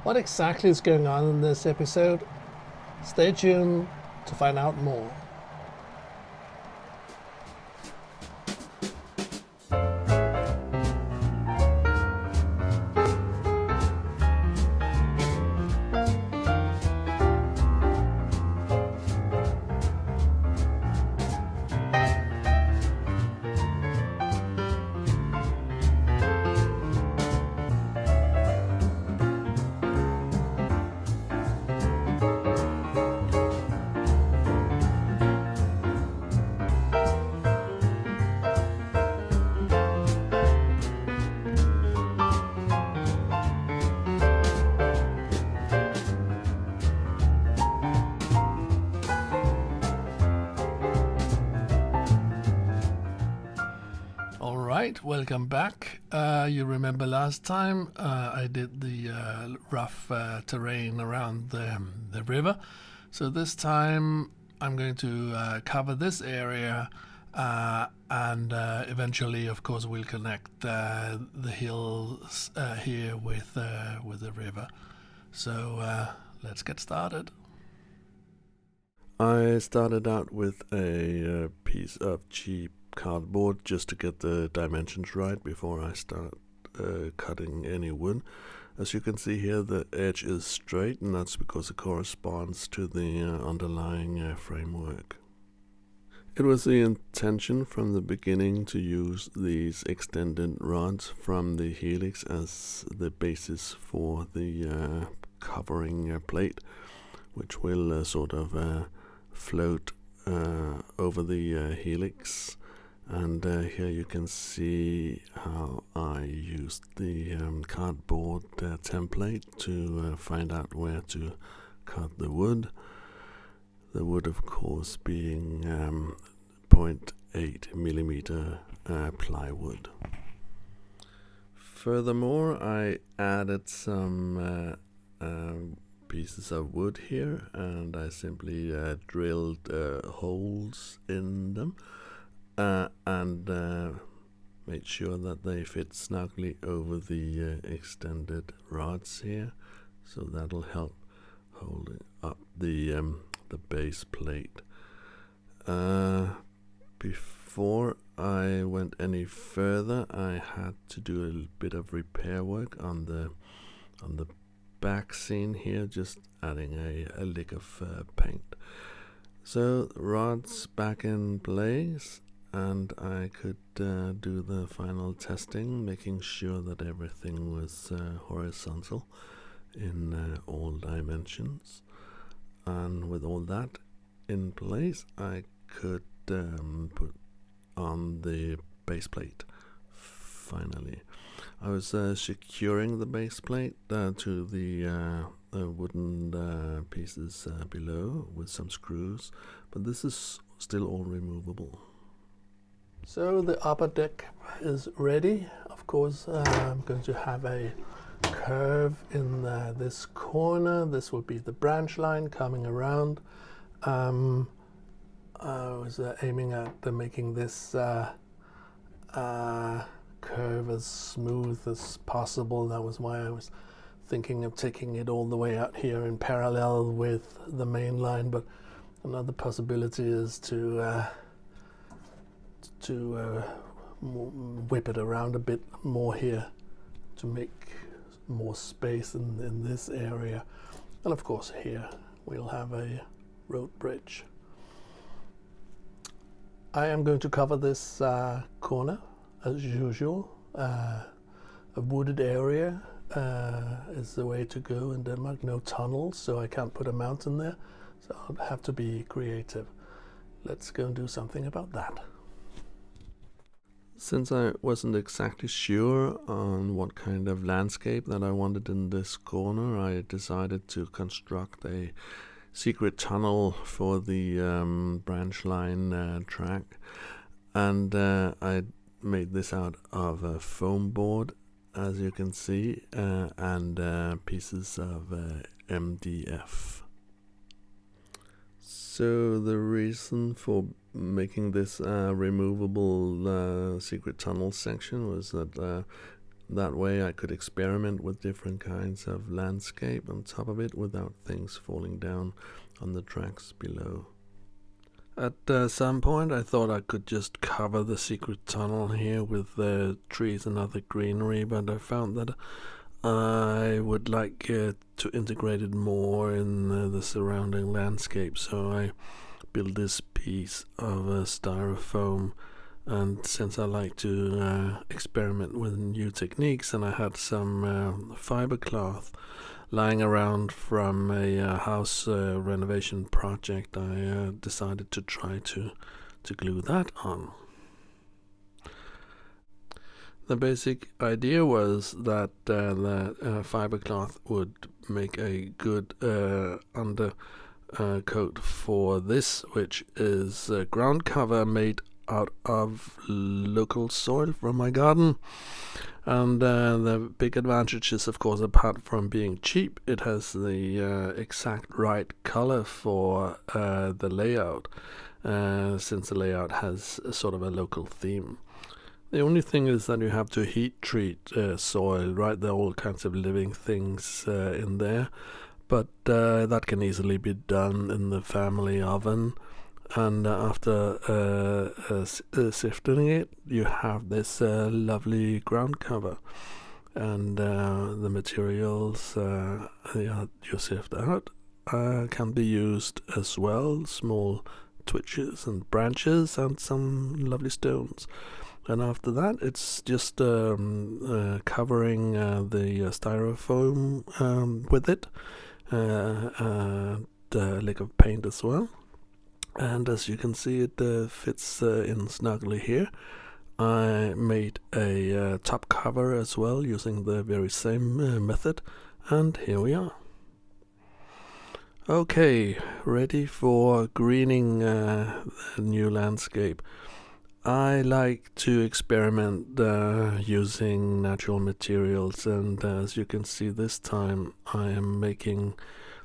What exactly is going on in this episode? Stay tuned to find out more. Welcome back. You remember last time I did the rough terrain around the river. So this time I'm going to cover this area and eventually, of course, we'll connect the hills here with the river. So let's get started. I started out with a piece of cheap cardboard just to get the dimensions right before I start cutting any wood. As you can see here, the edge is straight, and that's because it corresponds to the underlying framework. It was the intention from the beginning to use these extended rods from the Helix as the basis for the covering plate, which will sort of float over the Helix. And here you can see how I used the cardboard template to find out where to cut the wood. The wood, of course, being 0.8 millimeter plywood. Furthermore, I added some pieces of wood here, and I simply drilled holes in them. And made sure that they fit snugly over the extended rods here, so that'll help holding up the base plate. Before I went any further, I had to do a bit of repair work on the back seam here, just adding a lick of paint. So rods back in place, and I could do the final testing, making sure that everything was horizontal in all dimensions. And with all that in place, I could put on the base plate. Finally, I was securing the base plate to the wooden pieces below with some screws, but this is still all removable. So the upper deck is ready. Of course, I'm going to have a curve in this corner. This will be the branch line coming around. I was aiming at making this curve as smooth as possible. That was why I was thinking of taking it all the way out here in parallel with the main line. But another possibility is to whip it around a bit more here to make more space in this area. And of course here we'll have a road bridge. I am going to cover this corner as usual. A wooded area is the way to go in Denmark. No tunnels, so I can't put a mountain there, so I'll have to be creative. Let's go and do something about that. Since I wasn't exactly sure on what kind of landscape that I wanted in this corner, I decided to construct a secret tunnel for the branch line track, and I made this out of a foam board, as you can see, and pieces of MDF. So the reason for making this removable secret tunnel section was that That way I could experiment with different kinds of landscape on top of it without things falling down on the tracks below. At some point I thought I could just cover the secret tunnel here with trees and other greenery, but I found that I would like to integrate it more in the surrounding landscape, so I built this piece of styrofoam. And since I like to experiment with new techniques, and I had some fiber cloth lying around from a house renovation project, I decided to try to glue that on. The basic idea was that the fiber cloth would make a good undercoat for this, which is ground cover made out of local soil from my garden. And the big advantage is, of course, apart from being cheap, it has the exact right color for the layout, since the layout has a sort of a local theme. The only thing is that you have to heat treat soil, right? There are all kinds of living things in there, but that can easily be done in the family oven. And after sifting it, you have this lovely ground cover, and the materials you sift out can be used as well, small twitches and branches and some lovely stones. And after that, it's just covering the styrofoam with it, and a lick of paint as well. And as you can see, it fits in snugly here. I made a top cover as well using the very same method, and here we are. Okay, ready for greening the new landscape. I like to experiment using natural materials, and as you can see this time I am making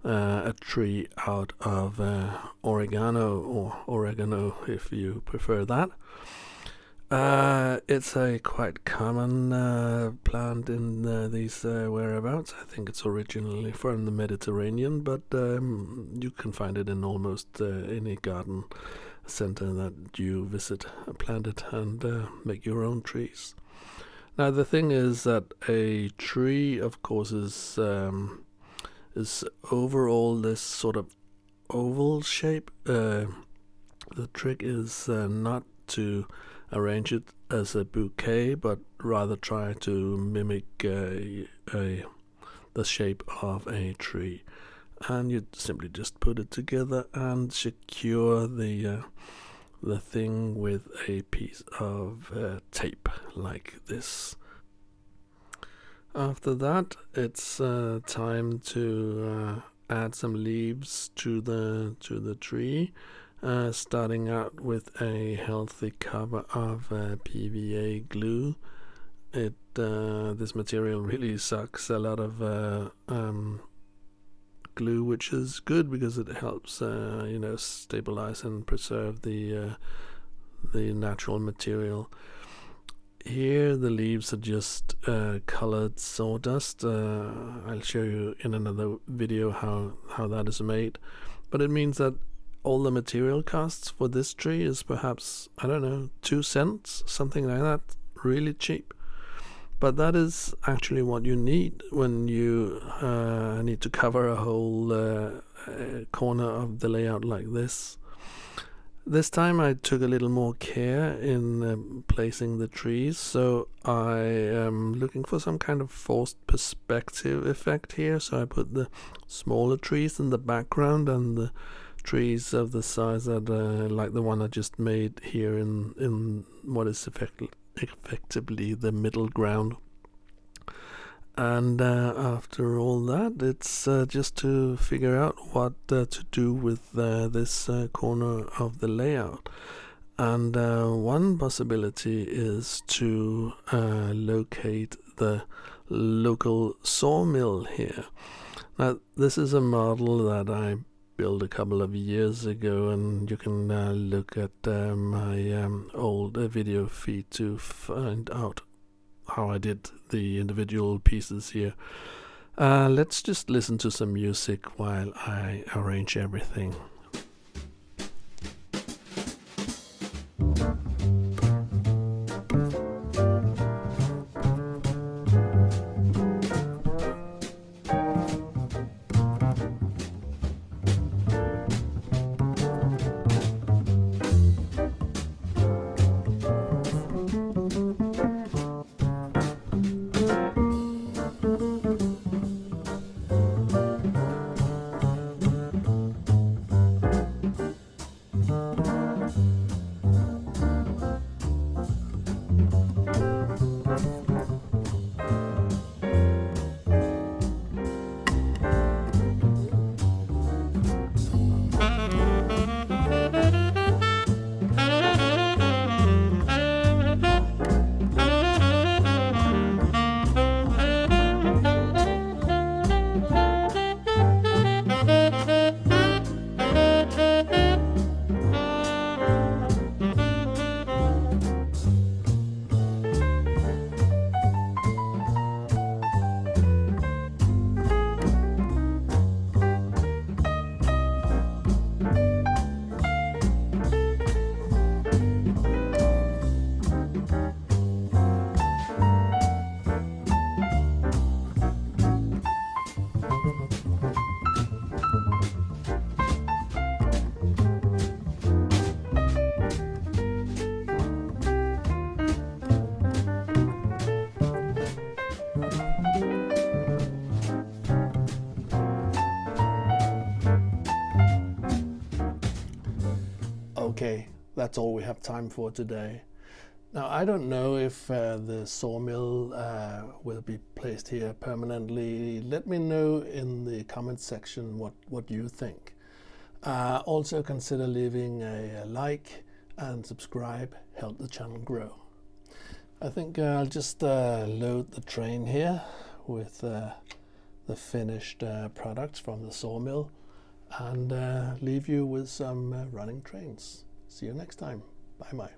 a tree out of oregano, or oregano if you prefer that. It's a quite common plant in these whereabouts. I think it's originally from the Mediterranean, but you can find it in almost any garden center that you visit. Plant it and make your own trees. Now the thing is that a tree, of course, is overall this sort of oval shape. The trick is not to arrange it as a bouquet, but rather try to mimic the shape of a tree. And you simply just put it together and secure the thing with a piece of tape like this. After that, it's time to add some leaves to the tree, starting out with a healthy cover of PVA glue. This material really sucks a lot of glue, which is good because it helps stabilize and preserve the natural material. Here the leaves are just colored sawdust. I'll show you in another video how that is made, but it means that all the material costs for this tree is perhaps, I don't know, 2 cents, something like that, really cheap. But that is actually what you need when you need to cover a whole corner of the layout like this. This time I took a little more care in placing the trees, so I am looking for some kind of forced perspective effect here. So I put the smaller trees in the background and the trees of the size that like the one I just made here in what is effectively the middle ground. And after all that, it's just to figure out what to do with this corner of the layout. And one possibility is to locate the local sawmill here. Now, this is a model that I built a couple of years ago, and you can look at my old video feed to find out how I did the individual pieces here. Let's just listen to some music while I arrange everything. Okay, that's all we have time for today. Now, I don't know if the sawmill will be placed here permanently. Let me know in the comment section what you think. Also consider leaving a like and subscribe, help the channel grow. I think I'll just load the train here with the finished products from the sawmill and leave you with some running trains. See you next time. Bye bye.